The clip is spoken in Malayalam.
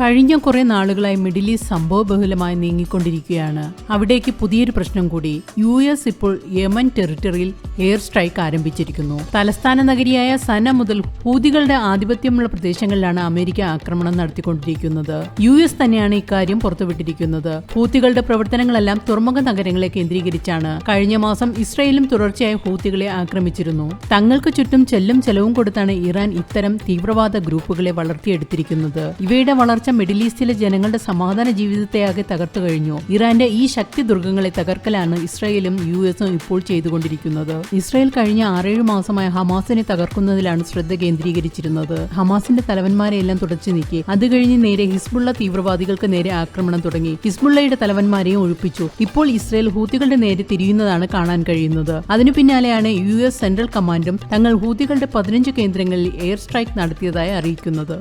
കഴിഞ്ഞ കുറെ നാളുകളായി മിഡിൽ ഈസ്റ്റ് സംഭവബഹുലമായി നീങ്ങിക്കൊണ്ടിരിക്കുകയാണ്. അവിടേക്ക് പുതിയൊരു പ്രശ്നം കൂടി. US ഇപ്പോൾ യമൻ ടെറിട്ടറിയിൽ എയർ സ്ട്രൈക്ക് ആരംഭിച്ചിരിക്കുന്നു. തലസ്ഥാന നഗരിയായ സന മുതൽ ഹൂതികളുടെ ആധിപത്യമുള്ള പ്രദേശങ്ങളിലാണ് അമേരിക്ക ആക്രമണം നടത്തിക്കൊണ്ടിരിക്കുന്നത്. US തന്നെയാണ് ഇക്കാര്യം പുറത്തുവിട്ടിരിക്കുന്നത്. ഹൂതികളുടെ പ്രവർത്തനങ്ങളെല്ലാം തുറമുഖ നഗരങ്ങളെ കേന്ദ്രീകരിച്ചാണ്. കഴിഞ്ഞ മാസം ഇസ്രയേലും തുടർച്ചയായി ഹൂതികളെ ആക്രമിച്ചിരുന്നു. തങ്ങൾക്ക് ചുറ്റും ചെല്ലും ചെലവും കൊടുത്താണ് ഇറാൻ ഇത്തരം തീവ്രവാദ ഗ്രൂപ്പുകളെ വളർത്തിയെടുത്തിരിക്കുന്നത്. ഇവയുടെ വളർച്ച മിഡിൽ ഈസ്റ്റിലെ ജനങ്ങളുടെ സമാധാന ജീവിതത്തെയാകെ തകർത്തു കഴിഞ്ഞു. ഇറാന്റെ ഈ ശക്തി ദുർഗങ്ങളെ തകർക്കലാണ് ഇസ്രയേലും US ഇപ്പോൾ ചെയ്തുകൊണ്ടിരിക്കുന്നത്. ഇസ്രയേൽ കഴിഞ്ഞ 6-7 മാസമായി ഹമാസിനെ തകർക്കുന്നതിലാണ് ശ്രദ്ധ കേന്ദ്രീകരിച്ചിരുന്നത്. ഹമാസിന്റെ തലവന്മാരെയെല്ലാം തുടച്ചു നീക്കി. അത് കഴിഞ്ഞ് നേരെ ഹിസ്ബുള്ള തീവ്രവാദികൾക്ക് നേരെ ആക്രമണം തുടങ്ങി. ഹിസ്ബുള്ളയുടെ തലവന്മാരെയും ഒഴിപ്പിച്ചു. ഇപ്പോൾ ഇസ്രയേൽ ഹൂതികളുടെ നേരെ തിരിയുന്നതാണ് കാണാൻ കഴിയുന്നത്. അതിനു പിന്നാലെയാണ് US സെൻട്രൽ കമാൻഡും തങ്ങൾ ഹൂതികളുടെ 15 കേന്ദ്രങ്ങളിൽ എയർ സ്ട്രൈക്ക് നടത്തിയതായി അറിയിക്കുന്നത്.